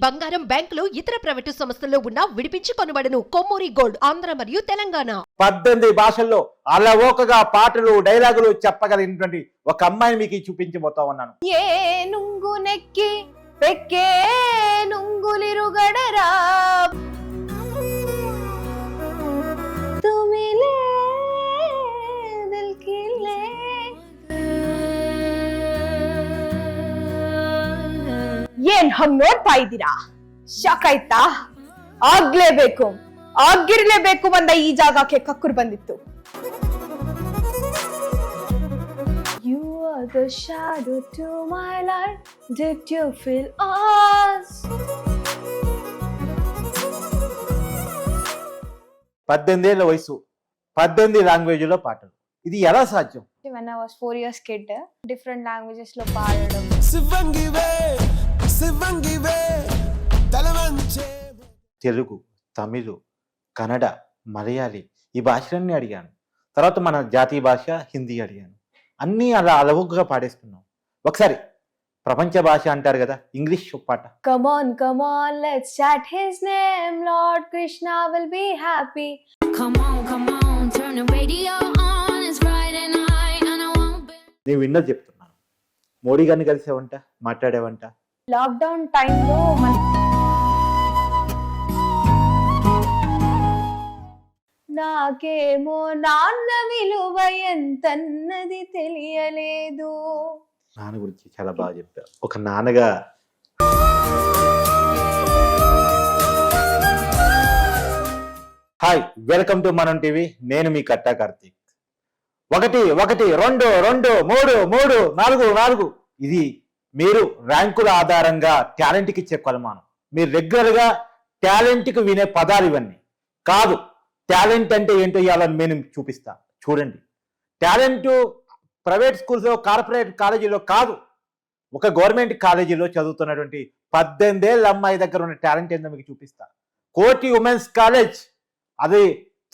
బంగారం, బ్యాంకులు, ఇతర ప్రైవేటు సంస్థల్లో ఉన్న విడిపించి కొనబడను. కొమ్మూరి గోల్డ్, ఆంధ్ర మరియు తెలంగాణ. 18 భాషల్లో అలవోకగా పాటలు డైలాగులు చెప్పగలిగినటువంటి ఒక అమ్మాయిని మీకు చూపించబోతా ఉన్నాను. ఏ నుంగు నెక్కి పెక్కే నుంగులిరుగడరా తుమిలే దిల్కిలే ಏನ್ ಹಂಗ್ ನೋಡ್ತಾ ಇದ್ದೀರಾ? ಶಾಕ್ ಆಯ್ತಾ? ಆಗ್ಲೇಬೇಕು, ಆಗಿರ್ಲೇಬೇಕು ಬಂದ ಈ ಜಾಗಕ್ಕೆ ಕಕ್ಕುರು ಬಂದಿತ್ತು. You are the shadow to my light. Did you feel us? 18 ఏళ్ల వయసు, 18 లాంగ్వేజ్లో పాటలు. ఇది ఎలా సాధ్యం? When I was 4 years kid, different languages లో పాడడం. తెలుగు, తమిళ్, కన్నడ, మలయాళీ ఈ భాషలన్నీ అడిగాను. తర్వాత మన జాతీయ భాష హిందీ అడిగాను. అన్నీ అలా అలవుగా పాడేస్తున్నాం. ఒకసారి ప్రపంచ భాష అంటారు కదా, ఇంగ్లీష్ పాట. Come on, let's chant his name. Lord Krishna will be happy. Come on, turn the radio on. It's Friday night and I won't be. నేను విన్నది చెప్తున్నాను. మోడీ గారిని కలిసేవంట, మాట్లాడేవంట. లాక్డౌన్ టైంలో నాకేమో నాన్న విలువ ఎంతన్నది తెలియలేదు. నాన్న గురించి చాలా బాగా చెప్పారు. ఒక నాన్నగా హాయ్, వెల్కమ్ టు మనం టీవీ. నేను మీ కట్టా కార్తీక్. 1 1 2 2 3 3 4 4 ఇది మీరు ర్యాంకుల ఆధారంగా టాలెంట్కి ఇచ్చే కొలమానం. మీరు రెగ్యులర్గా టాలెంట్కి వినే పదాలు ఇవన్నీ కాదు. టాలెంట్ అంటే ఏంటో ఇవ్వాలని నేను చూపిస్తా. చూడండి, టాలెంట్ ప్రైవేట్ స్కూల్స్లో, కార్పొరేట్ కాలేజీలో కాదు, ఒక గవర్నమెంట్ కాలేజీలో చదువుతున్నటువంటి 18 ఏళ్ళ అమ్మాయి దగ్గర ఉన్న టాలెంట్ ఏంటో మీకు చూపిస్తా. కోటి ఉమెన్స్ కాలేజ్, అది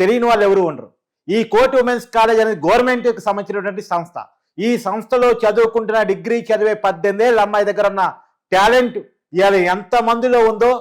తెలియని వాళ్ళు ఎవరు ఉండరు. ఈ కోటి ఉమెన్స్ కాలేజ్ అనేది గవర్నమెంట్కి సంబంధించినటువంటి సంస్థ. ఈ సంస్థలో చదువుకుంటున్న డిగ్రీ చదివే 18 ఏళ్ళ అమ్మాయి దగ్గర ఉన్న టాలెంట్ ఇవాళ ఎంత మందిలో ఉందో,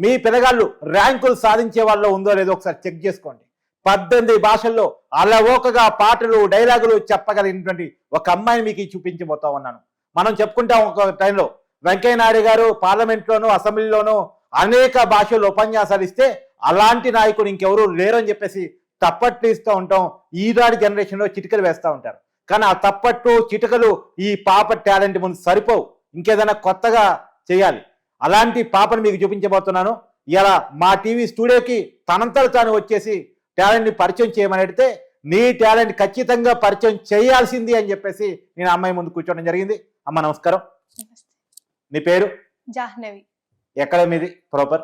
మీ పిల్లగాళ్ళు ర్యాంకులు సాధించే వాళ్ళలో ఉందో లేదో ఒకసారి చెక్ చేసుకోండి. 18 భాషల్లో అలవోకగా పాటలు డైలాగులు చెప్పగలిగినటువంటి ఒక అమ్మాయిని మీకు చూపించబోతా ఉన్నాను. మనం చెప్పుకుంటాం, ఒక టైంలో వెంకయ్య నాయుడు గారు పార్లమెంట్లోనూ అసెంబ్లీలోనూ అనేక భాషల్లో ఉపన్యాసాలు ఇస్తే అలాంటి నాయకుడు ఇంకెవరూ లేరని చెప్పేసి తప్పట్లు ఇస్తూ ఉంటాం. ఈనాటి జనరేషన్లో చిటికలు వేస్తూ ఉంటారు. కానీ ఆ తప్పట్లు చిటికలు ఈ పాప టాలెంట్ ముందు సరిపోవు. ఇంకేదైనా కొత్తగా చేయాలి. అలాంటి పాపను మీకు చూపించబోతున్నాను. ఇలా మా టీవీ స్టూడియోకి తనంతట తాను వచ్చేసి టాలెంట్ని పరిచయం చేయమని అడిగితే, నీ టాలెంట్ ఖచ్చితంగా పరిచయం చేయాల్సింది అని చెప్పేసి నేను అమ్మాయి ముందు కూర్చోవడం జరిగింది. అమ్మ నమస్కారం. నీ పేరు? జాహ్నవి. ఎక్కడ మీది ప్రాపర్?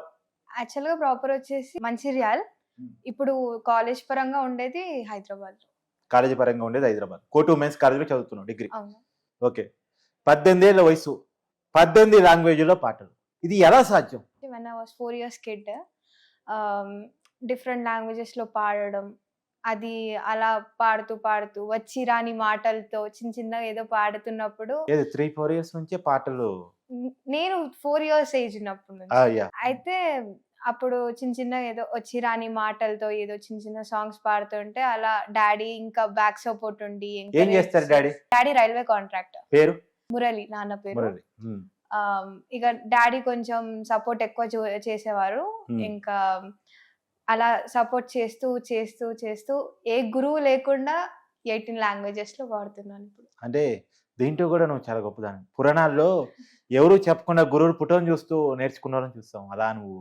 యాక్చువల్గా ప్రాపర్ వచ్చేసి మంచిర్యాల్. ఇప్పుడు కాలేజ్ పరంగా ఉండేది హైదరాబాద్. కాలేజీ పరంగా ఉండేది హైదరాబాద్. కోటి ఉమెన్స్ కాలేజీలో చదువుతున్నావు డిగ్రీ. అవును. ఓకే, 18 ఏళ్ళ వయసు, 18 లాంగ్వేజ్లో పాటలు. ఇది ఎలా సాధ్యం? When I was 4 years kid, different languages లో పాడడం. అది అలా పాడుతూ వచ్చి రాని మాటలతో చిన్నగా ఏదో పాడుతున్నప్పుడు, 3-4 ఇయర్స్ నుంచే పాటలు. నేను 4 years ఏజ్ ఉన్నప్పుడు అయితే అప్పుడు చిన్నగా ఏదో వచ్చి రాని మాటలతో ఏదో చిన్న సాంగ్స్ పాడుతుంటే అలా డాడీ ఇంకా బ్యాక్ సపోర్ట్ ఉండి. ఏం చేస్తారు డాడీ? Daddy railway contractor. పేరు? మురళి. నాన్న పేరు మురళి. ఇక డాడీ కొంచెం సపోర్ట్ ఎక్కువ చేసేవారు. ఇంకా అలా సపోర్ట్ చేస్తూ ఏ గురువు లేకుండా 18 లాంగ్వేజెస్ లో పాడుతున్నాను ఇప్పుడు. అంటే దీంట్లో కూడా నువ్వు చాలా గొప్పదాన్ని. పురాణాల్లో ఎవరు చెప్పకుండా గురువులు పుటోని చూస్తూ నేర్చుకున్నారని చూస్తాం. అలా నువ్వు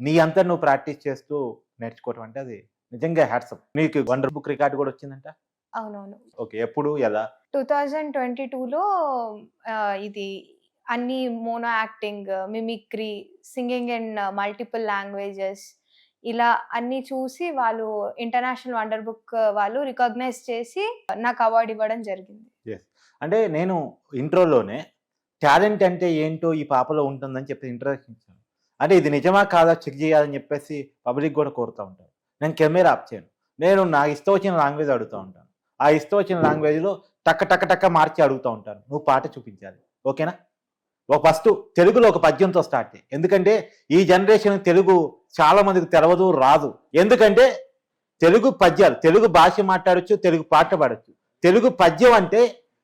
నీ అంతా నువ్వు ప్రాక్టీస్ చేస్తూ నేర్చుకోవటం అంటే అది నిజంగా హ్యాట్సప్. నీకు వండర్ బుక్ రికార్డు కూడా వచ్చిందంట. అవునవును. ఓకే, ఎప్పుడు, ఎలా? 2022లో ఇది అన్ని mono acting, mimicry, singing in multiple languages ఇలా అన్ని చూసి వాళ్ళు ఇంటర్నేషనల్ వండర్ బుక్ వాళ్ళు రికగ్నైజ్ చేసి నాకు అవార్డు ఇవ్వడం జరిగింది. అంటే నేను ఇంట్రోలోనే టాలెంట్ అంటే ఏంటో ఈ పాపలో ఉంటుందని చెప్పి ఇంట్రడక్షన్ ఇచ్చాను. అంటే ఇది నిజమా కాదా చెక్ చేయాలని చెప్పేసి పబ్లిక్ కూడా కోరుతూ ఉంటాను. నేను కెమెరా ఆఫ్ చేయను. నేను నాకు ఇష్టం వచ్చిన లాంగ్వేజ్ అడుగుతూ ఉంటాను. ఆ ఇష్టం వచ్చిన లాంగ్వేజ్లో టక్క టక్క టక్క మార్చి అడుగుతూ ఉంటాను. నువ్వు పాట చూపించాలి, ఓకేనా? ఫస్ట్ తెలుగులో ఒక పద్యంతో స్టార్ట్ చేయి. ఎందుకంటే ఈ జనరేషన్ తెలుగు చాలా మందికి తెలవదు, రాదు. ఎందుకంటే తెలుగు పద్యాలు, తెలుగు భాష మాట్లాడచ్చు, తెలుగు పాట పాడచ్చు. తెలుగు పద్యం అంటే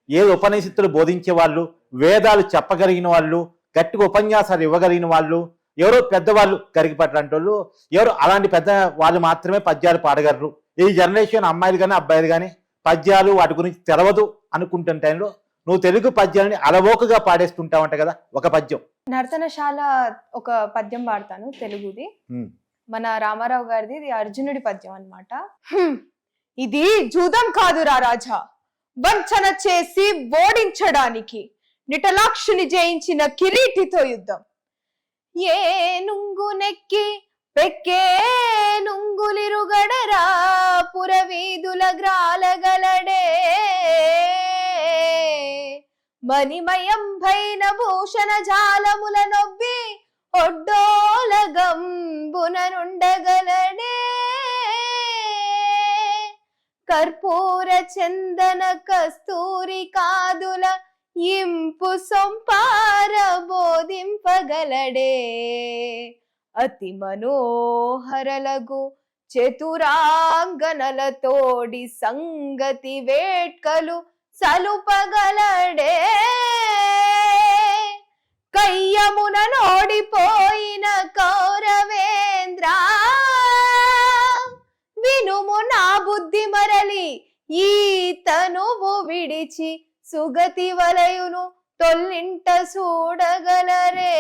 ఏ ఉపనిషత్తులు బోధించే వాళ్ళు, వేదాలు చెప్పగలిగిన వాళ్ళు, గట్టిగా ఉపన్యాసాలు ఇవ్వగలిగిన వాళ్ళు, ఎవరో పెద్దవాళ్ళు కరిగిపట్లాంటి వాళ్ళు, ఎవరో అలాంటి పెద్ద వాళ్ళు మాత్రమే పద్యాలు పాడగలరు. ఈ జనరేషన్ అమ్మాయిలు కానీ అబ్బాయిలు కానీ పద్యాలు వాటి గురించి తెలవదు అనుకుంటున్న టైంలో నువ్వు తెలుగు పద్యాలని అలవోకగా పాడేస్తుంటావంట కదా. ఒక పద్యం. నర్తనశాల ఒక పద్యం పాడతాను తెలుగుది. మన రామారావు గారిది. ఇది అర్జునుడి పద్యం అన్నమాట. ఇది జూదం కాదురా రాజా, వంచన చేసి ఓడించడానికి నిటలాక్షుని జయించిన కిరీటితో యుద్ధం. ఏ నుంగు నెక్కి పెక్కే నుంగులిరుగడరా, పురవీధుల గ్రాలగలడే. మణిమయం భైన భూషణ జాలముల నొవ్వి, ఒడ్డోలగంబుననుండగలడే. కర్పూర చందన కస్తూరి కాదుల ఇంపు సొంపార బోధింపగలడే. అతి మనోహరలగు చతురాంగనలతోడి సంగతి వేట్కలు సలుపగలడే. కయ్యమున నోడిపోయిన కౌరవేంద్ర, వినుము నా బుద్ధి మరలి ఈ తనువు విడిచి, సుగతి వలయును తొల్లింట చూడగలరే.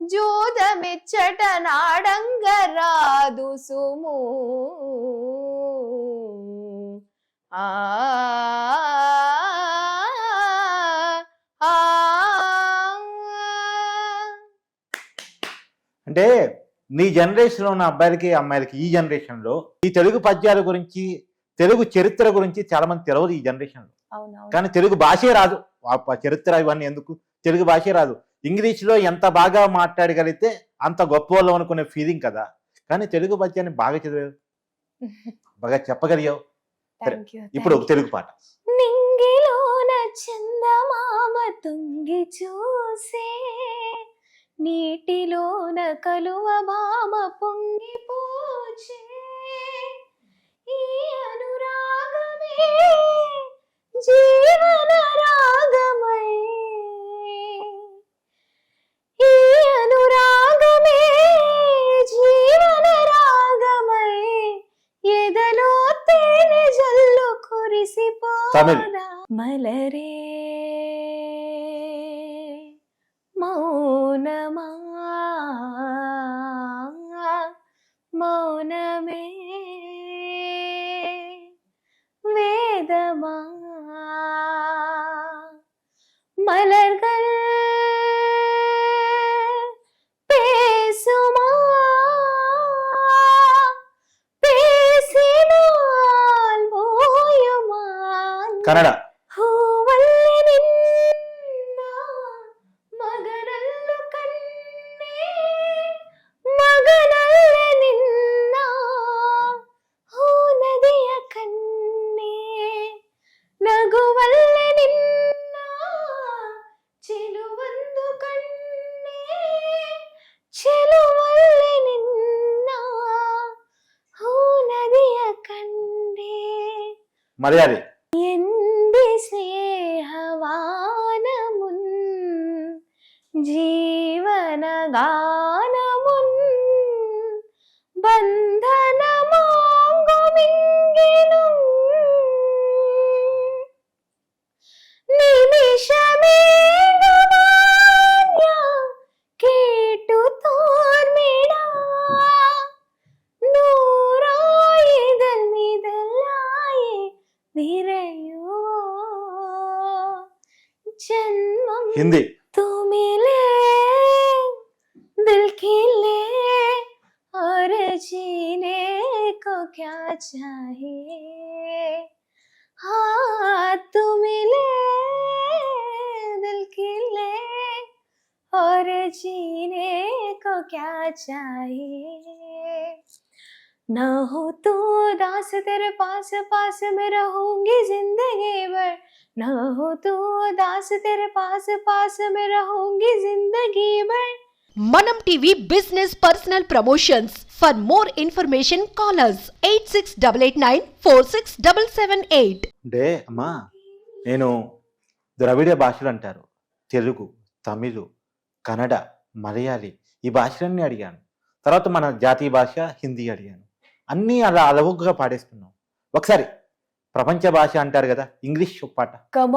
జూదమిచ్చట నాడంగ రాదు సుము. ఆ అంటే నీ జనరేషన్లో ఉన్న అబ్బాయిలకి అమ్మాయిలకి ఈ జనరేషన్లో ఈ తెలుగు పద్యాల గురించి, తెలుగు చరిత్ర గురించి చాలా మంది తెలియదు ఈ జనరేషన్లో. కానీ తెలుగు భాషే రాదు. చరిత్ర ఇవన్నీ ఎందుకు, తెలుగు భాషే రాదు. ఇంగ్లీష్లో ఎంత బాగా మాట్లాడగలిగితే అంత గొప్ప వాళ్ళు అనుకునే ఫీలింగ్ కదా. కానీ తెలుగు పద్యాన్ని బాగా చదివావు, బాగా చెప్పగలిగావు. ఇప్పుడు ఒక తెలుగు పాట. నింగిలోన చందమామ తుంగి చూసే, నీటిలోన కలువ భామ పొంగి పోచే. ఈ అనురాగమే జీవన రాగమై, ఈ అనురాగమే జీవన రాగమై, ఎదలో తేనె జల్లు కురిసిపోదా. మలరే మౌనమా, మౌనమే వేదమా. மலர்கள் பேசுமா, பேசினால் ஓயுமா. కన్నడ. ಹೂವಲ್ಲಿ ನಿನ್ನ ಮಗನಲ್ಲು ಕಣ್ಣೆ, ಮಗನಲ್ಲೆ ನಿನ್ನ ಹೂ ನದಿಯ ಕಣ್ಣೆ. ನಗುವಲ್ಲೆ ನಿನ್ನ ಚೆಲುವೊಂದು ಕಣ್ಣೆ, ಚೆಲುವಲ್ಲೆ ನಿನ್ನ ಹೂ ನದಿಯ ಕಂಡೆ. మలయాళీ. എന്റെ സ്നേഹവാനമുൻ ജീവനഗാനമുൻ ബന്ധനമാങ്കുമിങ്കിലും നിമിഷമേകമാന്യ കേട്ടു തോർമിട. നൂറായിതൽ മിതലായി വിരയോ जन्मम హిందీ. तू मिले दिल खिले, और जीने को क्या चाहिए. हाँ तू मिले दिल खिले, और जीने को क्या चाहिए. ना हो तू दास तेरे पास पास में रहूंगी जिंदगी भर. ना हो तू उदास तेरे पास पास में रहूंगी जिंदगी भर. Manam TV Business Personal Promotions. For more information, call us 8688946778. అంటే అమ్మా నేను ద్రవిడ భాషలు అంటారు, తెలుగు, తమిళ్, కన్నడ, మలయాళీ ఈ భాషలన్నీ అడిగాను. తర్వాత మన జాతీయ భాష హిందీ అడిగాను. అన్నీ అలా అలవుగా పాడేస్తున్నాం. ఒకసారి ప్రపంచ భాష అంటారు కదా, ఇంగ్లీష్ పాట. Come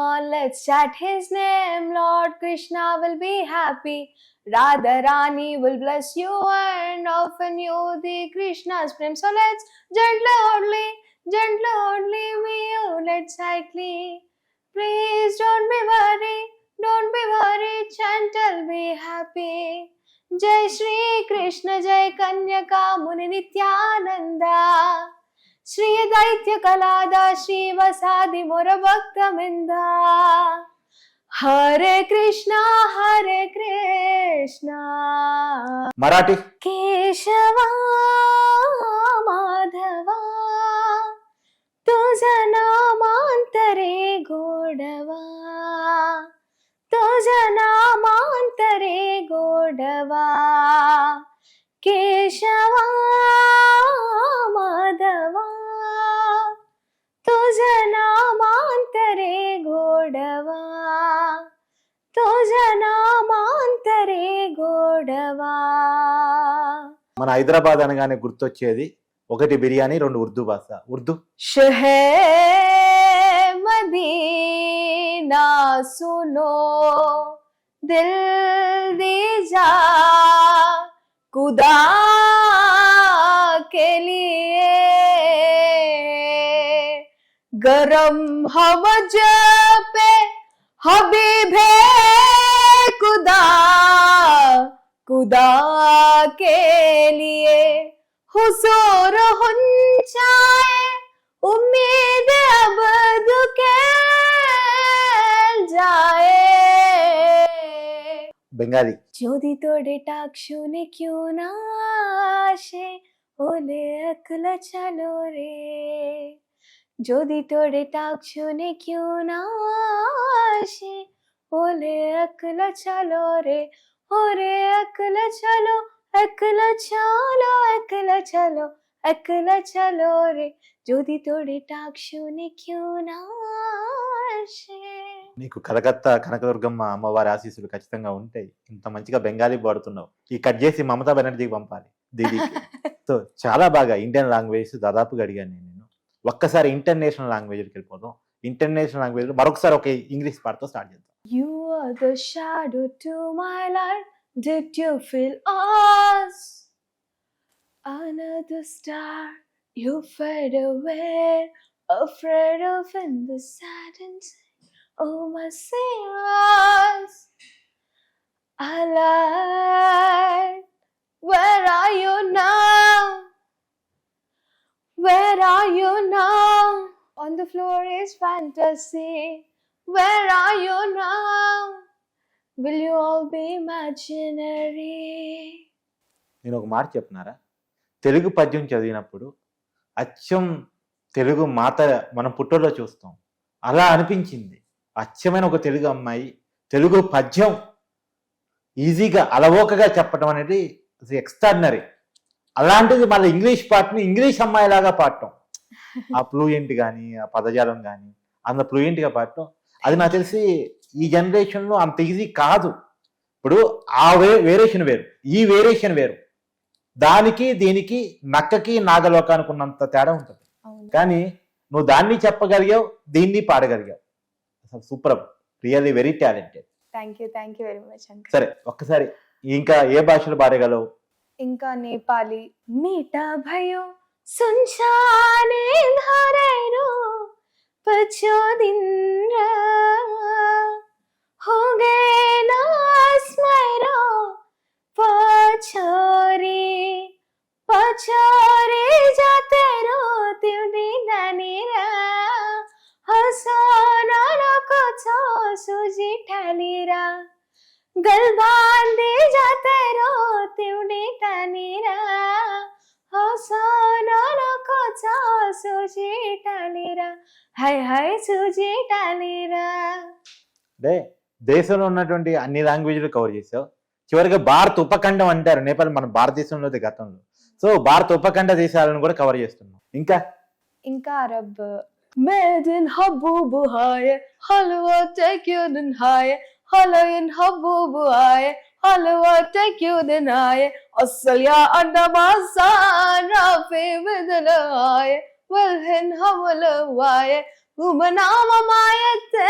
on, let's chant his name. Lord Krishna will be happy. Radharani will bless you and often you the Krishna's prem. So let's gently me you, let's cycle. Please don't be worried, chant and be happy. Jai Shri Krishna, Jai Kanyaka Muni Nityananda. Shri Daitya Kalada, Shri Vasadi Mora Bhakta Minda. Hare Krishna, Marathi Keshava Madhava, Tuja Namantare Godava, Tuja Namantare Godava, Keshava Madhava, Tuja Namantare Godava, Tuja Namantare Godava. మన హైదరాబాద్ అనగానే గుర్తొచ్చేది ఒకటి బిర్యానీ, రెండు ఉర్దూ భాష. ఉర్దూ शहर Medina सुनो दिल दे जा खुदा के लिए गरम हवा पे हबीब है खुदा खुदा के लिए हुजूर हुंचाए उम्मीद अब दुखे जाए. బెంగాలీ যদি তোড়ে টাক শুনে क्यों ना আসে ওলে একলা চলো রে. যদি তোড়ে টাক শুনে क्यों ना আসে ওলে একলা চলো রে. ওরে একলা চলো একলা চলো একলা চলো একলা চলো রে. যদি তোড়ে টাক শুনে क्यों ना আসে. నీకు కలకత్తా కనకదుర్గమ్మ అమ్మవారి ఆశీస్సులు ఖచ్చితంగా ఉంటాయి. ఇంత మంచిగా బెంగాలీ పాడుతున్నావు. ఈ కట్ చేసి మమతా బెనర్జీకి పంపాలి, దీదీకి. సో చాలా బాగా ఇండియన్ లాంగ్వేజ్ దాదాపుగా అడిగాను నేను. ఒక్కసారి ఇంటర్నేషనల్ లాంగ్వేజ్కి వెళ్ళిపోదాం. ఇంటర్నేషనల్ లాంగ్వేజ్ మరొకసారి ఒక ఇంగ్లీష్ పాటతో స్టార్ట్ చేద్దాం. You are the shadow to my light. Did you feel us? Another star, you fade away, afraid of in the sadness. Oh my sails, I lied. Where are you now? Where are you now? On the floor is fantasy. Where are you now? Will you all be imaginary? నేను ఒక మాట చెప్తున్నారా, తెలుగు పద్యం చదివినప్పుడు అచ్చం తెలుగు మాత మనం పుట్టలో చూస్తాం అలా అనిపించింది. అచ్చమైన ఒక తెలుగు అమ్మాయి తెలుగు పద్యం ఈజీగా అలవోకగా చెప్పడం అనేది ఎక్స్ట్రాడినరీ. అలాంటిది మళ్ళీ ఇంగ్లీష్ పాటని ఇంగ్లీష్ అమ్మాయిలాగా పాడటం, ఆ ఫ్లూయెంట్ కానీ ఆ పదజాలం కానీ అంత ఫ్లూయెంట్గా పాడటం, అది నాకు తెలిసి ఈ జనరేషన్లో అంత ఈజీ కాదు. ఇప్పుడు ఆ వేరియేషన్ వేరు, ఈ వేరియేషన్ వేరు. దానికి దీనికి నక్కకి నాగలోకానికి ఉన్నంత తేడా ఉంటుంది. కానీ నువ్వు దాన్ని చెప్పగలిగావు, దీన్ని పాడగలిగావు. అసలు super, really very talented. Thank you very much, uncle. సరే ఒక్కసారి ఇంకా ఏ భాషలు పాడగలవు? ఇంకా నేపాలి. మీఠా भयो सुनशाने धारेरो पछो दिन हो गए ना स्मरो पछोरे जाते रो तिउडी नानीरा हसोना नको छो सुजी ठालीरा गल बांधे जाते रो तिउडी तानीरा సానా కాచా సుజీటలిరా హై హై సుజీటలిరా. అంటే దేశంలో ఉన్నటువంటి అన్ని లాంగ్వేజ్లు కవర్ చేసావు. చివరిగా భారత్ ఉపఖండం అంటారు నేపాల్ మన భారతదేశంలో గతంలో. సో భారత ఉపఖండ దేశాలను కూడా కవర్ చేస్తున్నాం. ఇంకా అరబ్ మేదిన్ హబూబు హాయ్ హల్వా టేక్ యు దన్ హాయ్ హలయన్ హబూబు హాయ్ హల్వా టేక్ యు దన్ హాయ్ అస్సల్యా అండమాసా రాఫే విదల హాయ్ వల్హన్ హవల హాయ్ ఉమనామ మాయతే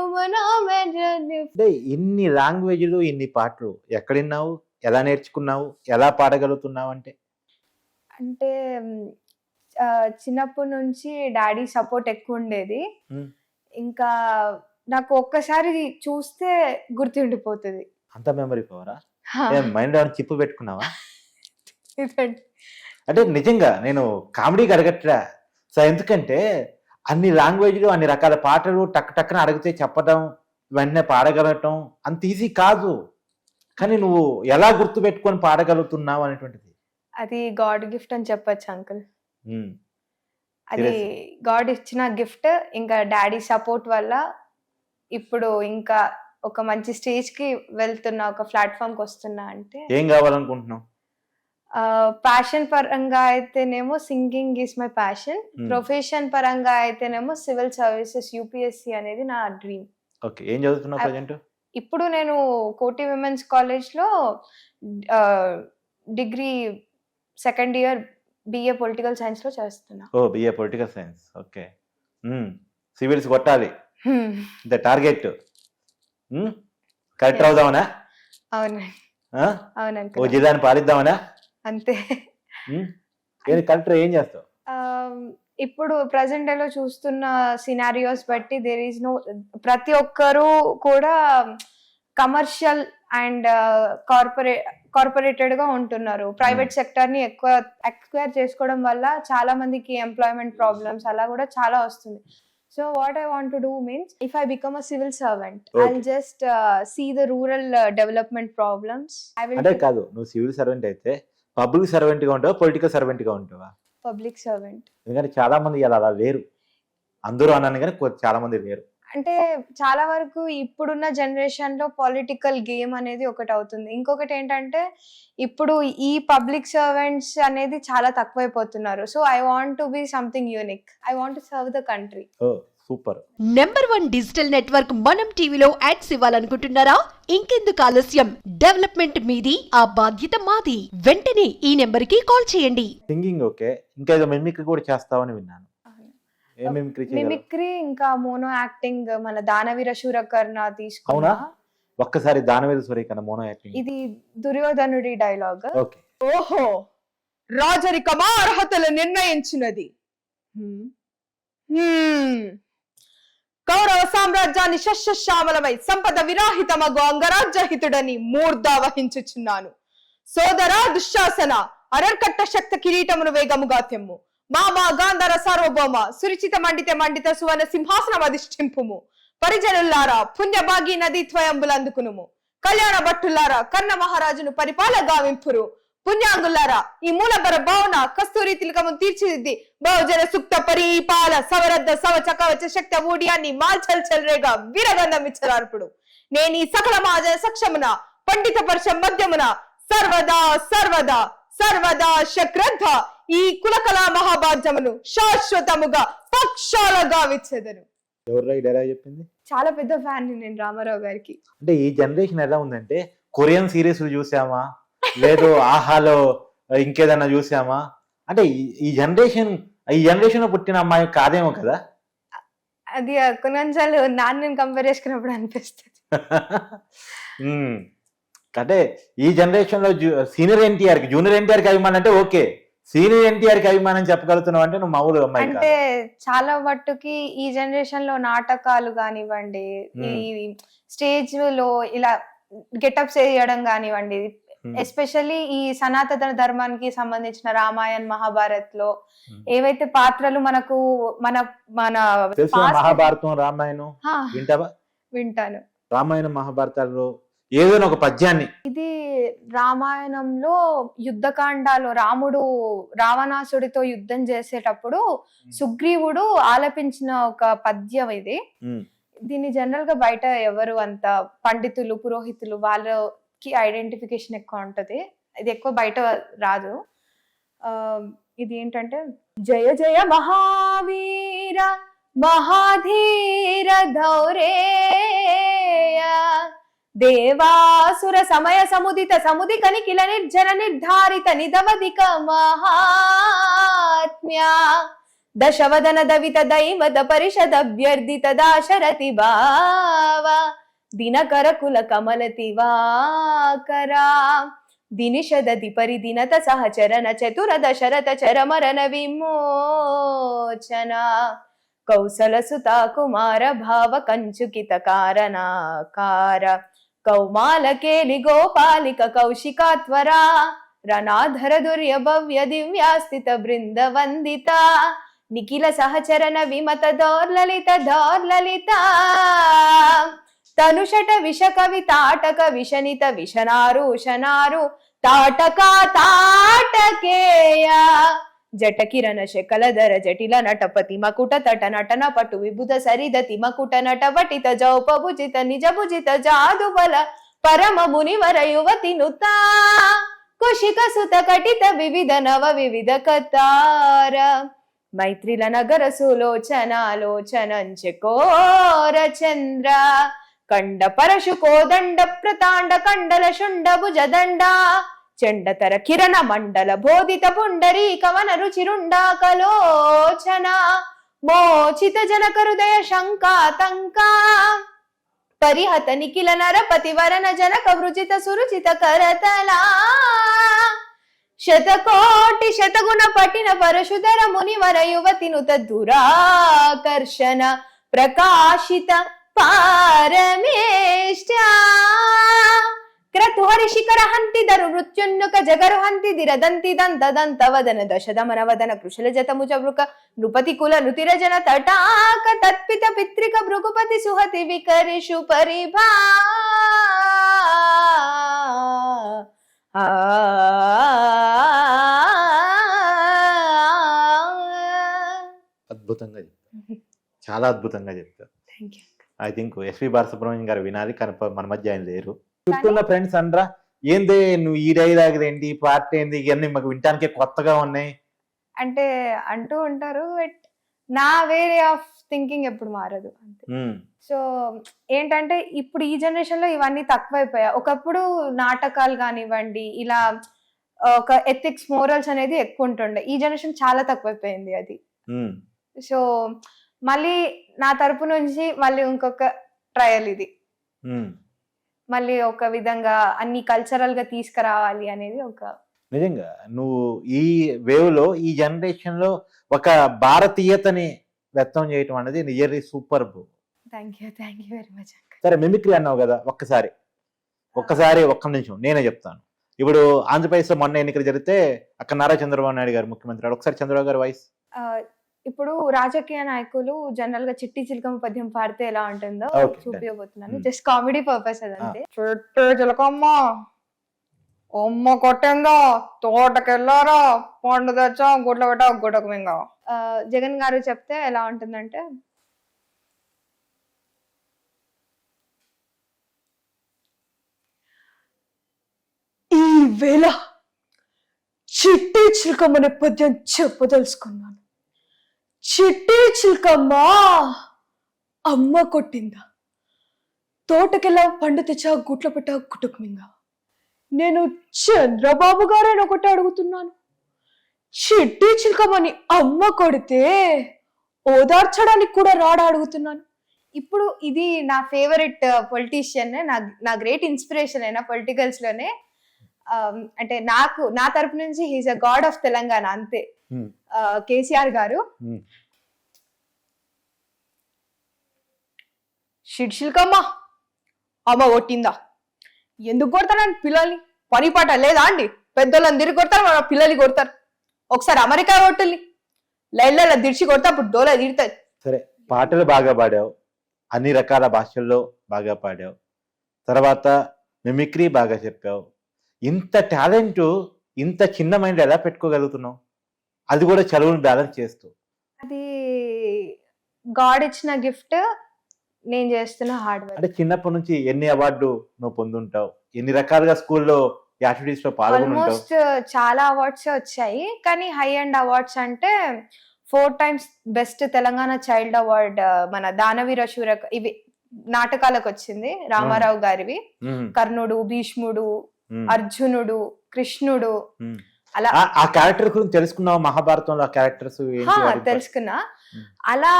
ఉమనామ జని. అంటే ఇన్ని లాంగ్వేజ్లు ఇన్ని పాటలు ఎక్కడిన్నావు, ఎలా నేర్చుకున్నావు, ఎలా పాడగలుగుతున్నావు? అంటే చిన్నప్పటి నుంచి డాడీ సపోర్ట్ ఎక్కువ ఉండేది. ఇంకా నాకు ఒక్కసారి చూస్తే గుర్తుండిపోతుంది. అంత మెమరీ పవరా? మైండ్ ఏమైనా చిప్పు పెట్టుకున్నావా? అంటే నిజంగా నేను కామెడీకి అడగట్లా. సో ఎందుకంటే అన్ని లాంగ్వేజ్లు అన్ని రకాల పాటలు టక్ టక్కున అడిగితే చెప్పడం, వెంటనే పాడగలగటం అంత ఈజీ కాదు. కానీ నువ్వు ఎలా గుర్తు పెట్టుకొని పాడగలుగుతున్నావు అనేటువంటిది అది గాడ్ గిఫ్ట్ అని చెప్పొచ్చు అంకుల్. అది గాడ్ ఇచ్చిన గిఫ్ట్. ఇంకా డాడీ సపోర్ట్ వల్ల ఇప్పుడు ఇంకా ఒక మంచి స్టేజ్ కి వెళ్తున్నా, ఒక ప్లాట్ఫామ్ కి వస్తున్నా. అంటే ఏం కావాలనుకుంటున్నావు? ప్యాషన్ పరంగా అయితేనేమో singing is my passion. Profession పరంగా అయితేనేమో సివిల్ సర్వీసెస్ యూపీఎస్సీ అనేది నా డ్రీమ్. ఓకే, ఏం చదువుతున్నావు ప్రజెంట్? ఇప్పుడు నేను కోటి విమెన్స్ కాలేజ్ లో degree second year BA political science లో చేస్తున్నా. Oh BA political science. Okay, civils కొట్టాలి ద టార్గెట్. కలెక్టర్ అవుదామనా? అవునండి, అవునండి. ఓ జిల్లాని పాలిద్దామనా? అంతే. కలెక్టర్ ఏం చేస్తావు? ఇప్పుడు ప్రెసెంట్ లో చూస్తున్న సినారియోస్ బట్టి దేర్ ఈస్ నో, ప్రతి ఒక్కరు కూడా కమర్షియల్ అండ్ కార్పొరేటెడ్ గా ఉంటున్నారు. ప్రైవేట్ సెక్టర్ ని ఎక్కువ ఎక్స్క్వైర్ చేసుకోవడం వల్ల చాలా మందికి ఎంప్లాయ్మెంట్ ప్రాబ్లమ్స్ అలా కూడా చాలా వస్తుంది. So what I want to do means if I become a civil servant I will just see the rural development problems. అంటే కాదు, నువ్వు సివిల్ సర్వెంట్ అయితే పబ్లిక్ సర్వెంట్ గా ఉంటావా, పొలిటికల్ సర్వెంట్ గా ఉంటావా? Public servant. ఎందుకంటే చాలా మంది అలా లేరు. అందరూ అన్నాను కానీ చాలా మంది లేరు. అంటే చాలా వరకు ఇప్పుడున్న జనరేషన్ లో పొలిటికల్ గేమ్ అనేది ఒకటి అవుతుంది. ఇంకొకటి ఏంటంటే ఇప్పుడు ఈ పబ్లిక్ సర్వెంట్స్ అనేది చాలా తక్కువైపోతున్నారు. So I want to be something unique. I want to serve the country. Oh super. Number 1 digital network మనం టీవీలో యాడ్స్ ఇవ్వాలనుకుంటున్నారా? ఇంకెందుకు ఆలస్యం? డెవలప్మెంట్ మీది, ఆ బాధ్యత మాది. వెంటనే ఈ నెంబర్ కి కాల్ చేయండి. సింగింగ్ ఓకే, ఇంకా ఏదో మిమిక్రీ కూడా చేస్తావని విన్నాను. మిమిక్రీ ఇంకా మోనో యాక్టింగ్ మన దానవీర శూరకర్ణ తీసుకున్నా. ఒక్కసారి దానవీర శూరకర్ణ మోనో యాక్టింగ్. ఇది దుర్యోధనుడి డైలాగ్. ఓకే. ఓహో, రాజరికమా అర్హతలు నిర్ణయించినది. కౌరవ సామ్రాజ్యాన్ని శస్యశ్యామలమై సంపద విరాహితమగు అంగరాజ్యహితుడని మూర్ధా వహించుచున్నాను. సోదరా దుశ్శాసన, అరర్కట్ట శక్త కిరీటమును వేగముగా తెమ్ము. మామా గాంధర సార్వభౌమ, సురిచిత మండిత మండిత సువన సింహాసనం అధిష్ఠింపుము. పరిజనులారా, పుణ్యభాగి నదీ త్వయంబులందుకునుము. కళ్యాణ భట్టులారా, కర్ణ మహారాజును పరిపాల గావింపురు. పుణ్యాంగులారా, ఈ మూలబర భావన కస్తూరి తిలకము తీర్చిదిద్ది బహుజన సుక్త పరిపాల సవరద్ద సవచ కవచ శక్త ఊడియాన్ని మాల్చల్ చెల్రేగా వీరగంధం ఇచ్చరార్పుడు. నేను ఈ సకల మహాజన సక్షమున పండిత పర్ష మధ్యమున సర్వదా సర్వదా సర్వదా శక్రద్ధ ఈ కులకళా మహాభాగ్యమును శాశ్వతముగా పక్షాలుగా విచ్చేదను. ఎవరు ఈ డైలాగ్ చెప్పింది? చాలా పెద్ద ఫ్యాన్ నేను రామారావు గారికి. అంటే ఈ జనరేషన్ ఎలా ఉందంటే కొరియన్ సిరీస్ చూసామా, లేదు ఆహాలో ఇంకేదన్నా చూసామా, అంటే ఈ జనరేషన్ లో పుట్టిన అమ్మాయి కాదేమో కదా. అది కొన్నిసార్లు నాన్న కంపేర్ చేసుకున్నప్పుడు అనిపిస్తుంది. అంటే ఈ జనరేషన్ లో సీనియర్ ఎన్టీఆర్ కి జూనియర్ ఎన్టీఆర్ కి అభిమానం అంటే ఓకే, సీనియర్ ఎన్టీఆర్ కి అభిమానం చెప్పగలుగుతున్నావు అంటే నువ్వు మామూలు అమ్మాయి. అంటే చాలా మట్టుకి ఈ జనరేషన్ లో నాటకాలు కానివ్వండి, ఈ స్టేజ్ లో ఇలా గెటప్స్ వేయడం కానివ్వండి, ఎస్పెషల్లీ ఈ సనాతన ధర్మానికి సంబంధించిన రామాయణ్ మహాభారత్ లో ఏవైతే పాత్రలు మనకు మన మన మహాభారతం రామాయణం వింటావా? వింటాను. రామాయణ మహాభారతాల్లో ఏదైనా ఒక పద్యాన్ని. ఇది రామాయణంలో యుద్ధకాండాలో రాముడు రావణాసుడితో యుద్ధం చేసేటప్పుడు సుగ్రీవుడు ఆలపించిన ఒక పద్యం ఇది. ఉమ్, దీన్ని జనరల్ గా బయట ఎవరు అంత పండితులు పురోహితులు వాళ్ళకి ఐడెంటిఫికేషన్ ఎక్కువ ఉంటది, ఇది ఎక్కువ బయట రాదు. ఇది ఏంటంటే జయ జయ మహావీర మహాధీర ధౌరేయ దేవాసుర సమయ సముదిత సముదిక నిఖిల నిర్జన నిర్ధారిత నిధవధిక మహాత్మ్య దశవదన దవిత దైవత పరిషద అభ్యర్థిత దాశరథి భావ దినకర కుల కమలతి వాకరా దినిషదతి పరిదినత సహచరణ చతుర దశరథ చరమరణ విమోచన కౌసల సుత కుమార భావ కంచుకిత కారణాకార కౌమాలకేలి గోపాలిక కౌశికాత్వరా రణాధర దుర్య భవ్య దివ్యాస్థిత బృంద వందిత నిఖిల సహచరణ విమత దౌర్లలిత దౌర్లలిత తనుషట విష కవి తాటక విషనిత విషనారు తాటక తాటకేయ జట కిరణ శకలధర జటిల నటపతి మకుట తట నటన పటు విభుత సరిదతి మకుట నటవటిత జౌపభుజిత నిజభుజిత జాదు బల పరమ మునివర యువతి నుతా కుశిక సుత కటిత వివిధ నవ వివిధ కతార మైత్రిల నగర సులోచనాలోచనంచకోర చంద్ర కండ పరశు కోదండ ప్రతాండ కండల శుండ భుజదండ చండతర కిరణ మండల బోధిత పుండరీ కవన రుచిరుండా కలోచన మోచిత జనక హృదయ శంకాతంకా పరిహత నిఖిల నరపతి వరణ జనక వృచిత సురుచిత కరతలా శతకోటి శతగుణ పటిన పరశుధర మునివర యువతి నుత దురాకర్షణ ప్రకాశిత పారమేష్ట క్రతుహరి శిఖర హంతి దరు మృత్యున్నుక జగరు హంతి దిరదంతి దంత దంత వదన దశదమన వదన కృషుల జతముజ వృక నృపతి కుల నృతిరజన తటాక తత్పిత పిత్రిక భృగుపతి సుహతి వికరిషు పరిభా అద్భుతంగా చెప్తారు, చాలా అద్భుతంగా చెప్తారు. Thank you. I think SV Balasubrahmanyam గారు వినాలి, కానీ మన మధ్య ఆయన లేరు. చుట్టూన్న ఫ్రెండ్స్ అనరా ఏంది నువ్వు ఈ డైలాగ్ ఏంటి పార్ట్ ఏంది ఇవన్నీ మాకు వినటానికే కొత్తగా ఉన్నాయి అంటే అంటూ ఉంటారు, బట్ నా వేరే ఆఫ్ థింకింగ్ ఎప్పుడు మారదు అంతే. సో ఏంటంటే ఇప్పుడు ఈ జనరేషన్ లో ఇవన్నీ తక్కువైపోయాయి. ఒకప్పుడు నాటకాలు కానివ్వండి ఇలా ఒక ఎథిక్స్ మోరల్స్ అనేది ఎక్కువ ఉంటుండే, ఈ జనరేషన్ చాలా తక్కువైపోయింది అది. సో మళ్ళీ నా తరపు నుంచి మళ్ళీ ఇంకొక ట్రయల్ ఇది, మళ్ళీ ఒక విధంగా అన్ని కల్చరల్ గా తీసుకురావాలి అనేది ఒక. నిజంగా నువ్వు ఈ వేవ్ లో ఈ జనరేషన్ లో ఒక భారతీయతని వ్యక్తం చేయటం అనేది నిజంగా super. Thank you very much. సరే మిమిక్రీ అన్నావు కదా, ఒక్కసారి ఒక్క నిమిషం నేనే చెప్తాను. ఇప్పుడు ఆంధ్రప్రదేశ్ లో మొన్న ఎన్నికలు జరిగితే అక్కడ నారా చంద్రబాబు నాయుడు గారు ముఖ్యమంత్రి, ఒకసారి చంద్రబాబు గారి వాయిస్. ఇప్పుడు రాజకీయ నాయకులు జనరల్ గా చిట్టి చిలకమ్మ పద్యం పాడితే ఎలా ఉంటుందో చూపించబోతున్నాను, జస్ట్ కామెడీ పర్పస్ అదంతే. చిట్టి చిలకమ్మ అమ్మ కొట్టిందో తోటకెళ్ళారా పండు తెచ్చా గుడ్ల పెట్టా గుడ్డకు మింగ. జగన్ గారు చెప్తే ఎలా ఉంటుందంటే, ఈ వేళ చిట్టి చిలకమ్మ పద్యం చెప్పదలుచుకున్నాను. చిట్టి చిలకమ్మ అమ్మ కొట్టిందా తోటకెళ్ళా పండు తెచ్చా గుట్ల పెట్టా గుట్టుకు మింగా. నేను చంద్రబాబు గారైనా ఒకటి అడుగుతున్నాను, చిట్టి చిలకమ్మని అమ్మ కొడితే ఓదార్చడానికి కూడా రాడా అడుగుతున్నాను. ఇప్పుడు ఇది నా ఫేవరెట్ పొలిటీషియన్, నా గ్రేట్ ఇన్స్పిరేషన్ అయినా పొలిటికల్స్ లోనే. అంటే నాకు నా తరపు నుంచి he's a God of Telangana అంతే. కేసీఆర్ గారు చిల్కమ్మ అమ్మ కొట్టిందా, ఎందుకు కొడతారని పిల్లల్ని పని పాట లేదా అండి, పెద్దోళ్ళని తిరిగి కొడతారు మన పిల్లల్ని కొడతారు. ఒకసారి అమెరికా కొట్టుల్ని లైన్ల దిడిచి కొడతా అప్పుడు డోలా తిడతాయి. సరే పాటలు బాగా పాడావు, అన్ని రకాల భాషల్లో బాగా పాడావు, తర్వాత మిమిక్రీ బాగా చెప్పావు. ఇంత టాలెంట్ ఇంత చిన్న మైండ్ ఎలా పెట్టుకోగలుగుతున్నావు? అది కూడా చదువుని బ్యాలెన్స్ చేస్తూ. అది గాడ్ ఇచ్చిన గిఫ్ట్, నేను చేస్తున్న హార్డ్ వర్క్. అంటే చిన్నప్పటి నుంచి ఎన్ని అవార్డు నువ్వు పొందుంటావు? ఎన్ని రకాలుగా స్కూల్లో యాక్టివిటీస్ లో పాల్గొని ఉంటావు? ఆల్మోస్ట్ చాలా అవార్డ్స్ వచ్చాయి, కానీ హై అండ్ అవార్డ్స్ అంటే 4 times best Telangana child award మన దానవీర శూర ఇవి నాటకాలకు వచ్చింది, రామారావు గారివి. కర్ణుడు, భీష్ముడు, అర్జునుడు, కృష్ణుడు, అలా ఆ క్యారెక్టర్ గురించి తెలుసుకున్నావు? మహాభారతంలో ఆ క్యారెక్టర్స్ తెలుసుకున్నా. అలా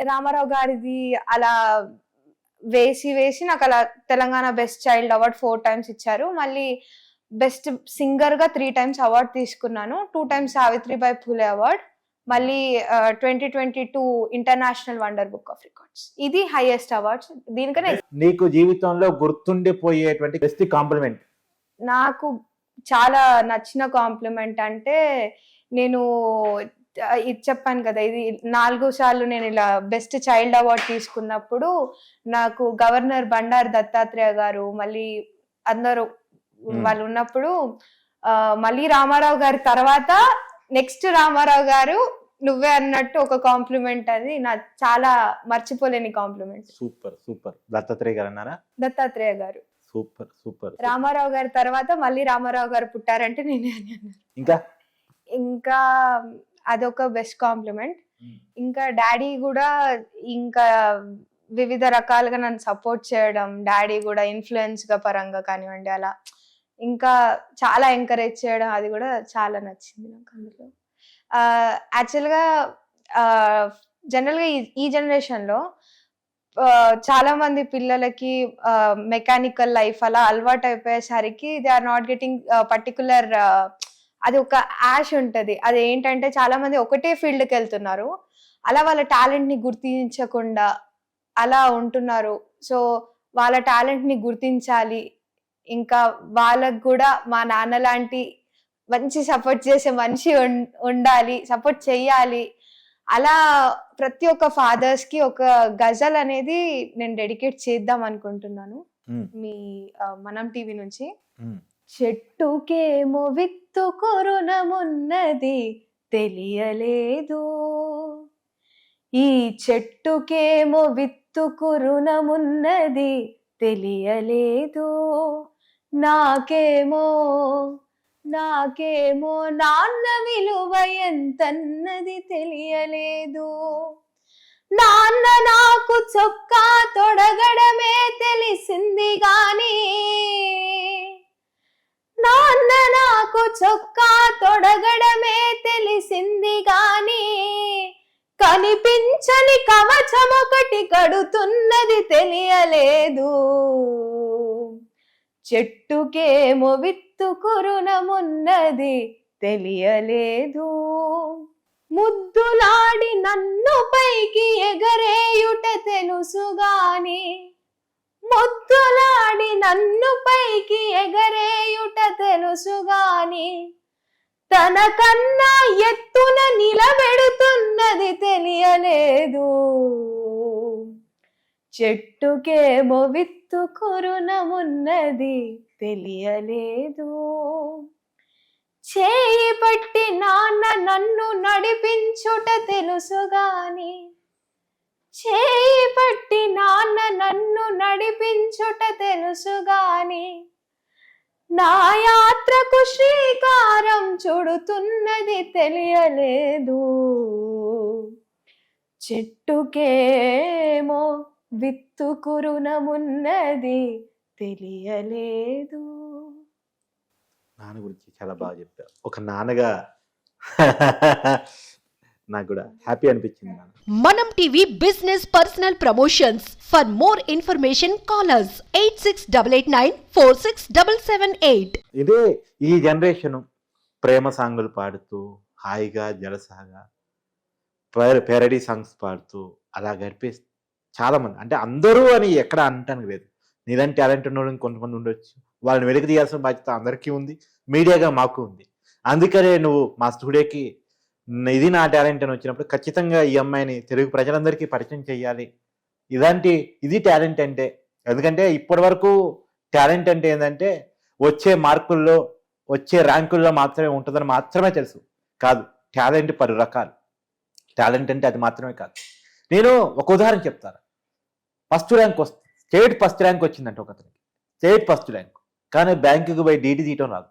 రామారావు గారిది అలా వేసి నాకు అలా Telangana best child award 4 times ఇచ్చారు. మళ్ళీ బెస్ట్ సింగర్ గా 3 times అవార్డ్ తీసుకున్నాను. 2 times సావిత్రిబాయి ఫూలే అవార్డ్, మళ్ళీ 2022 international wonder book of records. ఇది హైయెస్ట్ అవార్డ్స్. దీనికనే నీకు జీవితంలో గుర్తుండిపోయేటువంటి బెస్ట్ కాంప్లిమెంట్? నాకు చాలా నచ్చిన కాంప్లిమెంట్ అంటే, నేను ఇది చెప్పాను కదా, ఇది 4 సార్లు నేను ఇలా బెస్ట్ చైల్డ్ అవార్డ్ తీసుకున్నప్పుడు నాకు గవర్నర్ బండారు దత్తాత్రేయ గారు, మళ్ళీ అందరూ వాళ్ళు ఉన్నప్పుడు, మళ్ళీ రామారావు గారి తర్వాత నెక్స్ట్ రామారావు గారు నువ్వే అన్నట్టు ఒక కాంప్లిమెంట్. అది నా చాలా మర్చిపోలేని కాంప్లిమెంట్. Super super. దత్తాత్రేయ గారు అన్నారా? దత్తాత్రేయ గారు. Super super. రామారావు గారి తర్వాత మళ్ళీ రామారావు గారు పుట్టారంటే నేనే అన్నాను. ఇంకా అదొక బెస్ట్ కాంప్లిమెంట్. ఇంకా డాడీ కూడా ఇంకా వివిధ రకాలుగా నన్ను సపోర్ట్ చేయడం, డాడీ కూడా ఇన్ఫ్లుయెన్స్ గా పరంగా కానివ్వండి, అలా ఇంకా చాలా ఎంకరేజ్ చేయడం, అది కూడా చాలా నచ్చింది నాకు అందులో. యాక్చువల్గా జనరల్గా ఈ జనరేషన్ లో చాలా మంది పిల్లలకి మెకానికల్ లైఫ్ అలా అలవాటు అయిపోయేసరికి they are not getting particular, అది ఒక యాష్ ఉంటది. అది ఏంటంటే చాలా మంది ఒకటే ఫీల్డ్కి వెళ్తున్నారు, అలా వాళ్ళ టాలెంట్ ని గుర్తించకుండా అలా ఉంటున్నారు. సో వాళ్ళ టాలెంట్ ని గుర్తించాలి, ఇంకా వాళ్ళకు కూడా మా నాన్న లాంటి మంచి సపోర్ట్ చేసే మనిషి ఉండాలి, సపోర్ట్ చెయ్యాలి. అలా ప్రతి ఒక్క ఫాదర్స్ కి ఒక గజల్ అనేది నేను డెడికేట్ చేద్దాం అనుకుంటున్నాను మీ మనం టీవీ నుంచి. చెట్టుకేమో విత్తు కొరునమున్నది తెలియలేదు, ఈ చెట్టుకేమో విత్తు కొరునమున్నది తెలియలేదు, నాకేమో నాన్న విలువ ఎంతన్నది తెలియలేదు, నాన్న నాకు చొక్కా తొడగడమే తెలిసింది గాని, నాన్న నాకు చొక్కా తొడగడమే తెలిసింది గాని, కనిపించని కవచం ఒకటి కడుతున్నది తెలియలేదు, చెట్టుకేమో విత్తు కురునమున్నది తెలియలేదు, ముద్దులాడి నన్ను పైకి ఎగరేయుట తెలుసుగాని, ముద్దులాడి నన్ను పైకి ఎగరేయుట తెలుసుగాని, తనకన్నా ఎత్తున నిలబెడుతున్నది తెలియలేదు, చెట్టుకేమో విత్తు కొరునమున్నది తెలియలేదు, చేయి పట్టి నాన్న నన్ను నడిపించుట తెలుసుగాని, చేయి పట్టి నాన్న నన్ను నడిపించుట తెలుసుగాని, నా యాత్రకు శ్రీకారం చుడుతున్నది తెలియలేదు, చెట్టుకేమో విత్తు కురునమున్నది తెలియలేదు. నాన్న గురించి చాలా బాగా చెప్పారు. ఒక నాన్నగా నాకు కూడా హ్యాపీ అనిపించింది. మనం TV business personal promotions. For more information call us 8688946778. ఇదే ఈ జనరేషన్ ప్రేమ సాంగులు పాడుతూ హాయిగా జలసాగా పేరడీ సాంగ్స్ పాడుతూ అలా గడిపే చాలా మంది, అంటే అందరూ అని ఎక్కడ అంటానికి లేదు. నీలాంటి టాలెంట్ ఉన్న కొంతమంది ఉండొచ్చు, వాళ్ళని వెలికి తీయాల్సిన బాధ్యత అందరికీ ఉంది, మీడియాగా మాకు ఉంది. అందుకనే నువ్వు మా స్టూడియోకి ఇది నా టాలెంట్ అని వచ్చినప్పుడు ఖచ్చితంగా ఈ అమ్మాయిని తెలుగు ప్రజలందరికీ పరిచయం చేయాలి, ఇది టాలెంట్ అంటే. ఎందుకంటే ఇప్పటి వరకు టాలెంట్ అంటే ఏంటంటే వచ్చే మార్కుల్లో వచ్చే ర్యాంకుల్లో మాత్రమే ఉంటుందని మాత్రమే తెలుసు. కాదు, టాలెంట్ 10 రకాలు. టాలెంట్ అంటే అది మాత్రమే కాదు. నేను ఒక ఉదాహరణ చెప్తాను. First rank state first rank వచ్చిందంటే ఒకతనికి, స్టేట్ ఫస్ట్ ర్యాంక్, కానీ బ్యాంకుకి పోయి డీటీ తీయటం రాదు.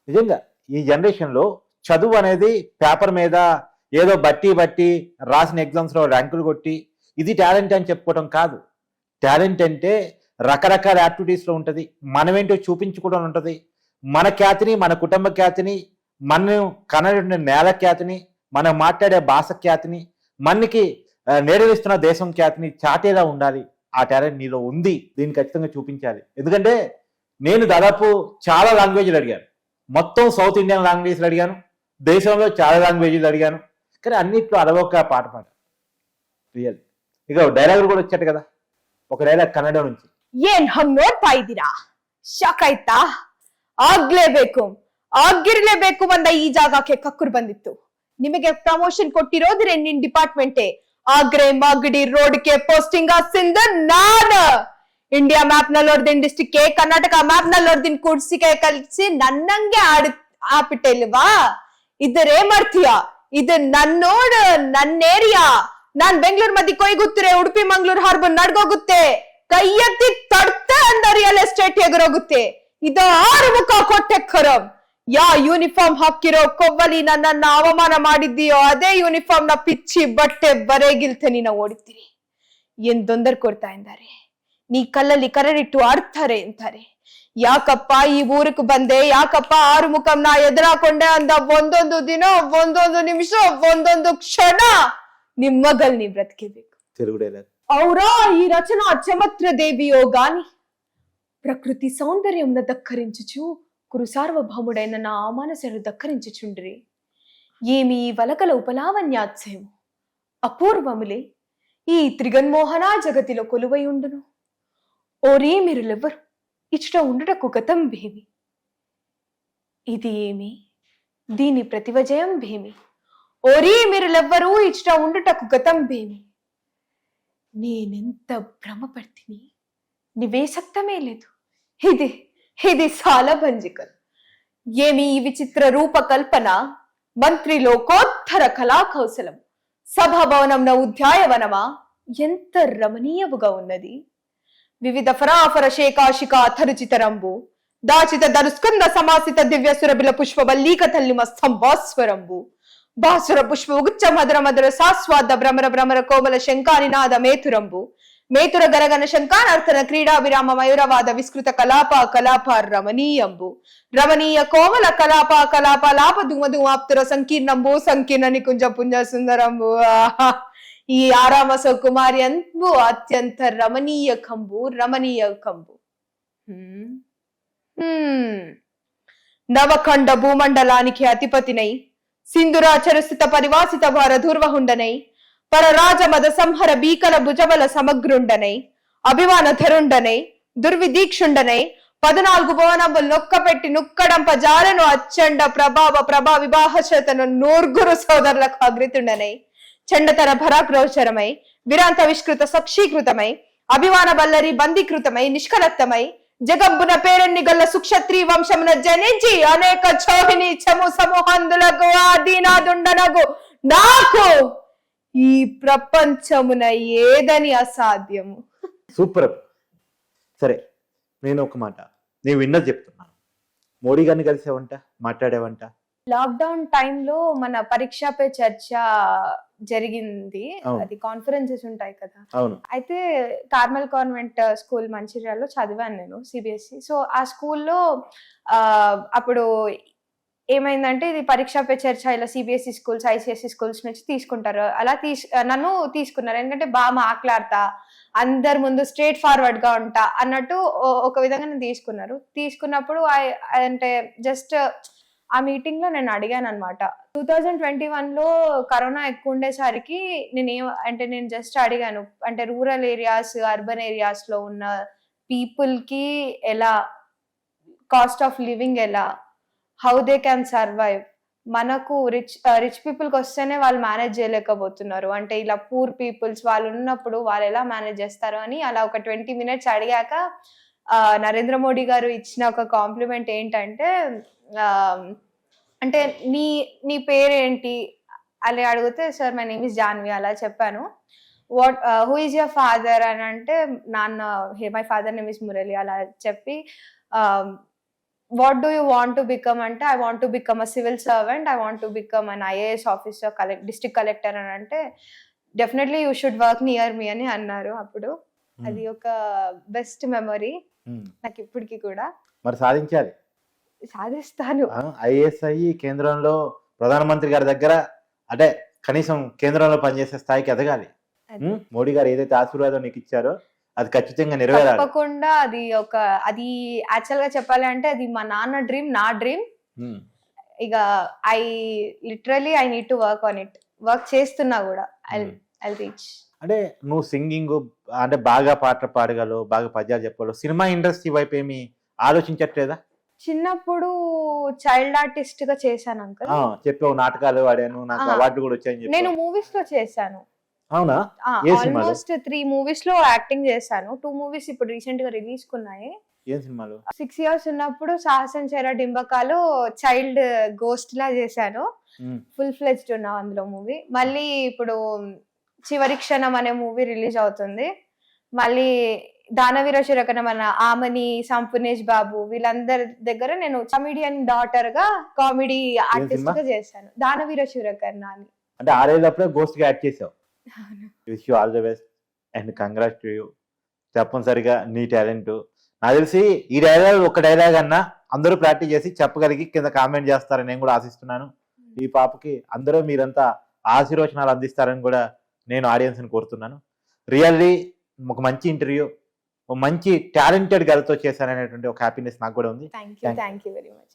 నిజంగా ఈ జనరేషన్లో చదువు అనేది పేపర్ మీద ఏదో బట్టి రాసిన ఎగ్జామ్స్లో ర్యాంకులు కొట్టి ఇది టాలెంట్ అని చెప్పుకోవడం కాదు. టాలెంట్ అంటే రకరకాల యాక్టివిటీస్లో ఉంటుంది. మనమేంటో చూపించుకోవడం ఉంటుంది. మన ఖ్యాతిని, మన కుటుంబ ఖ్యాతిని, మనం కనటువంటి నేల ఖ్యాతిని, మనం మాట్లాడే భాష ఖ్యాతిని, మనకి నేడనిస్తున్న దేశం ఖ్యాతిని చాటేలా ఉండాలి. ఆ టాలెంట్ నీలో ఉంది, దీన్ని ఖచ్చితంగా చూపించాలి. ఎందుకంటే నేను దాదాపు చాలా లాంగ్వేజ్లు అడిగాను. మొత్తం సౌత్ ఇండియన్ లాంగ్వేజ్లు అడిగాను, దేశంలో చాలా లాంగ్వేజ్లు అడిగాను, కానీ అన్నిట్లో అలవొక్క పాట రియల్. ఇక డైలాగులు కూడా వచ్చాడు కదా, ఒక ಡೈಲಾಗ್ ಕನ್ನಡ నుంచి. ಏನ್ ಹಂಗ್ ನೋಡ್ತಾ ಇದ್ದೀರಾ? ಶಾಕ್ ಆಯ್ತಾ? ಆಗಿರ್ಲೇಬೇಕು ಅಂದ ಈ ಜಾಗಕ್ಕೆ ಕಕ್ಕುರ್ ಬಂದಿತ್ತು. ನಿಮಗೆ ಪ್ರಮೋಷನ್ ಕೊಟ್ಟಿರೋದು ನಿನ್ ಡಿಪಾರ್ಟ್ಮೆಂಟೇ. ಆಗ್ರೆ ಮಾಗಡಿ ರೋಡ್ಗೆ ಪೋಸ್ಟಿಂಗ್ ಹಾಕ್ಸಿಂದ ನಾನು ಇಂಡಿಯಾ ಮ್ಯಾಪ್ ನಲ್ಲಿ ಹೊಡೆದಿನ ಡಿಸ್ಟ್ರಿಕ್ಟ್ ಕರ್ನಾಟಕ ಮ್ಯಾಪ್ ನಲ್ಲಿ ಹೊಡೆದಿನ ಕೂಡ್ಸಿಗೆ ಕಲಿಸಿ ನನ್ನಂಗೆ ಆಪಿಟ್ಟೆ ಇಲ್ವಾ? ಇದರೇ ಮಾಡ್ತೀಯಾ? ಇದು ನನ್ನೋಡ್ ನನ್ನ ಏರಿಯಾ. ನಾನ್ ಬೆಂಗಳೂರು ಮಧ್ಯೆ ಕೊಯ್ಗುತ್ತರೆ ಉಡುಪಿ ಮಂಗಳೂರು ಹಾರ್ಬರ್ ನಡ್ಗೋಗುತ್ತೆ. ಕೈ ಎತ್ತಿ ತಡ್ತೆ ಅಂದ ರಿಯಲ್ ಎಸ್ಟೇಟ್ ಎಗರೋಗುತ್ತೆ. ಇದು 6 ಮುಖ ಕೊಟ್ಟೆ ಖರಂ. ಯಾ ಯೂನಿಫಾರ್ಮ್ ಹಾಕಿರೋ ಕೊವ್ವಲಿ ನನ್ನನ್ನ ಅವಮಾನ ಮಾಡಿದ್ದೀಯೋ ಅದೇ ಯೂನಿಫಾರ್ಮ್ ನ ಪಿಚ್ಚಿ ಬಟ್ಟೆ ಬರೆಗಿಲ್ತೆ ನೀನ ಓಡಿತೀರಿ. ಏನ್ ತೊಂದರೆ ಕೊಡ್ತಾ ಇದ್ದಾರೆ. ನೀ ಕಲ್ಲಲ್ಲಿ ಕರಡಿಟ್ಟು ಆಡ್ತಾರೆ ಅಂತಾರೆ. ಯಾಕಪ್ಪ ಈ ಊರಿಗೆ ಬಂದೆ, ಯಾಕಪ್ಪ 6 ಮುಖಂನ ಎದುರಾಕೊಂಡೆ ಅಂದ ಒಂದೊಂದು ದಿನ, ಒಂದೊಂದು ನಿಮಿಷ, ಒಂದೊಂದು ಕ್ಷಣ ನಿಮ್ಮಗಲ್ ನೀವ್ ಬ್ರತಿಕೆಬೇಕು. ಅವರ ఈ రచన చమత్ర దేవియో గాని ప్రకృతి సౌందర్యం దక్కరించుచు కురు సార్వభౌముడైన నా మానసరు దక్కరించుచుండ్రి. ఏమి ఈ వలకల ఉపలావణ్యాత్సయం అపూర్వములే ఈ త్రిగన్మోహన జగతిలో కొలువై ఉండును. ఓరీ మీరులెవ్వరు ఇచ్చట ఉండుటకు గతం భేమి. ఇది ఏమి, దీని ప్రతివజయం భేమి. ఓరీ మీరులెవ్వరూ ఇచ్చట ఉండుటకు గతం భేమి. నేనెంత భ్రమపడితిని, నివేశక్తమే లేదు. ఇది సాలభంజికల్. ఏమి ఈ విచిత్ర రూపకల్పన, మంత్రి లోకోత్తర కళా కౌశలం, సభాభవనంన ఉద్యాయవనమా ఎంత రమణీయముగా ఉన్నది. వివిధ ఫరాఫర శేకాశిక అథరుచితరంబు, దాచిత దరుస్కంద సమాసిత దివ్య సురభిల పుష్ప వల్లీక తల్లిమ స్తంభాస్వరంబు, భాసుర పుష్ప ఉగుచ్చ మధుర మధుర సాస్వాద భ్రమర భ్రమర కోమల శంకానినాద మేతురంబు, మేతుర గరగన శంకానర్తన క్రీడా విరామ మయూరవాద విస్కృత కలాప కలాప రమణీయంబు, రమణీయ కోమల కలాప కలాప లాప ధుమ ధుమాప్తుర సంకీర్ణంబు, సంకీర్ణ నికుంజ పుంజ సుందరంబు. ఈ ఆరామ కుమారి అంబు అత్యంత రమణీయ కంబు, రమణీయ కంబు. నవఖండ భూమండలానికి అధిపతినై, సింధురాచరస్థిత పరివాసిత భార ధూర్వహుండనై, పరరాజ మద సంహర బీకల భుజబల సమగ్రుండనై, అభిమాన ధరుండనై, దుర్విదీక్షుండనై, 14 భువనములు నొక్కపెట్టి నుక్కడంప జాలను అచ్చండ ప్రభా వివాహశతను 9 సోదరులకు అగ్రితుండనై, చండతర భరాక్రోచరమై, విరాంత విష్కృత సక్షీకృతమై, అభిమాన బల్లరి బందీకృతమై, నిష్కలత్తమై, జగంబున పేరెన్ని గల్ల సుక్షత్రి వంశమున జనించి అనేక చోహిని చము సమూహందులకు ఆదీనాదుండనగు నాకు ఈ ప్రపంచమున ఏదని అసాధ్యము. సూపర్. సరే, నేను ఒక మాట నేను విన్నది చెప్తున్నాను. మోడీ గారిని కలిసావంట, మాట్లాడావంట? లాక్డౌన్ టైంలో మన పరీక్ష పే చర్చ జరిగింది. అది కాన్ఫరెన్సెస్ ఉంటాయి కదా. అవును. అయితే కార్మల్ కాన్వెంట్ స్కూల్ మంచిర్యాలలో చదివాను నేను, సిబిఎస్ఈ. సో ఆ స్కూల్లో అప్పుడు ఏమైందంటే ఇది పరీక్ష పే చర్చ ఇలా సిబిఎస్ఈ స్కూల్స్, ఐసిఎస్ఈ స్కూల్స్ నుంచి తీసుకుంటారు. అలా నన్ను తీసుకున్నారు. ఎందుకంటే బాగా మాట్లాడతా, అందరి ముందు స్ట్రేట్ ఫార్వర్డ్ గా ఉంటా అన్నట్టు ఒక విధంగా నన్ను తీసుకున్నారు. తీసుకున్నప్పుడు అంటే జస్ట్ ఆ మీటింగ్ లో నేను అడిగాను అనమాట. 2021లో కరోనా ఎక్కువ ఉండేసరికి నేను జస్ట్ అడిగాను, అంటే రూరల్ ఏరియాస్, అర్బన్ ఏరియాస్ లో ఉన్న పీపుల్ కి ఎలా, కాస్ట్ ఆఫ్ లివింగ్ ఎలా, హౌ దే క్యాన్ సర్వైవ్, మనకు రిచ్ పీపుల్కి వస్తేనే వాళ్ళు మేనేజ్ చేయలేకపోతున్నారు. అంటే ఇలా పూర్ పీపుల్స్ వాళ్ళు ఉన్నప్పుడు వాళ్ళు ఎలా మేనేజ్ చేస్తారు అని అలా ఒక 20 minutes అడిగాక నరేంద్ర మోడీ గారు ఇచ్చిన ఒక కాంప్లిమెంట్ ఏంటంటే అంటే నీ నీ పేరేంటి అలా అడిగితే sir my name is Janvi అలా చెప్పాను. హూ ఈజ్ యువర్ ఫాదర్ అని అంటే నాన్న my father name is Murali అలా చెప్పి what do you want to become అంటే I want to become a civil servant, I want to become an IAS officer, district collector అని అంటే definitely you should work near me అని అన్నారు. అప్పుడు అది ఒక బెస్ట్ మెమరీ నాకు ఇప్పటికి కూడా. మరి సాధించాలి, సాధిస్తాను. ఐఏఎస్ అయ్యి కేంద్రంలో ప్రధానమంత్రి గారి దగ్గర అంటే కనీసం కేంద్రంలో పనిచేసే స్థాయికి ఎదగాలి. మోడీ గారు ఏదైతే ఆశీర్వాదం నీకు ఇచ్చారో అది ఖచ్చితంగా నెరవేరాలి. తప్పకుండా అది యాక్చువల్ గా చెప్పాలి అంటే అది మా నాన్న డ్రీమ్, నా డ్రీమ్. ఇక I need to work on it. Work చేస్తున్నా కూడా ఐ రీచ్. అంటే నువ్వు సింగింగ్ అంటే బాగా పాటలు పాడగలవు, బాగా పద్యాలు చెప్పగలవు, సినిమా ఇండస్ట్రీ వైపు ఏమి ఆలోచించట్లేదా? చిన్నప్పుడు చైల్డ్ ఆర్టిస్ట్ గా చేశాను అంకుల్. చెప్పావు, నాటకాలు ఆడాను, నాకు అవార్డులు కూడా వచ్చాయని. నేను మూవీస్ లో చేశాను. అవునా? ఆల్మోస్ట్ 3 movies లో యాక్టింగ్ చేశాను. 2 movies ఇప్పుడు రీసెంట్ గా రిలీజ్ కున్నాయి. ఏం సినిమాలు? 6 years ఉన్నప్పుడు సాహసం చేర డింబకాలో చైల్డ్ గోస్ట్ లా చేశాను. ఫుల్ ఫ్లెజ్డ్ ఉన్నా అందులో మూవీ. మళ్ళీ ఇప్పుడు చివరి క్షణం అనే మూవీ రిలీజ్ అవుతుంది. మళ్ళీ దానవీర శూరకర్ణ మన ఆమని, సంపూర్ణేష్ బాబు వీళ్ళందరి దగ్గర నేను కమిడియన్ డాటర్ గా కామెడీ ఆర్టిస్ట్ గా చేశాను. దానవీర శూరకర్ణ అని. అంటే 6 ఏళ్ళప్పుడే గోస్ట్ గా యాడ్ చేసావు. Wish you all the best and congrats to you. తప్పనిసరిగా నీ టాలెంట్ నాకు తెలిసి ఈ డైలాగ్ ఒక డైలాగ్ అన్నా అందరూ ప్రాక్టీస్ చేసి చెప్పగలిగి కింద కామెంట్ చేస్తారని నేను కూడా ఆశిస్తున్నాను. ఈ పాపకి అందరూ మీరంతా ఆశీర్వచనాలు అందిస్తారని కూడా నేను ఆడియన్స్ని కోరుతున్నాను. రియల్లీ ఒక మంచి ఇంటర్వ్యూ, ఒక మంచి టాలెంటెడ్ గర్ల్తో చేశాననేటువంటి ఒక హ్యాపీనెస్ నాకు కూడా ఉంది. Thank you very much.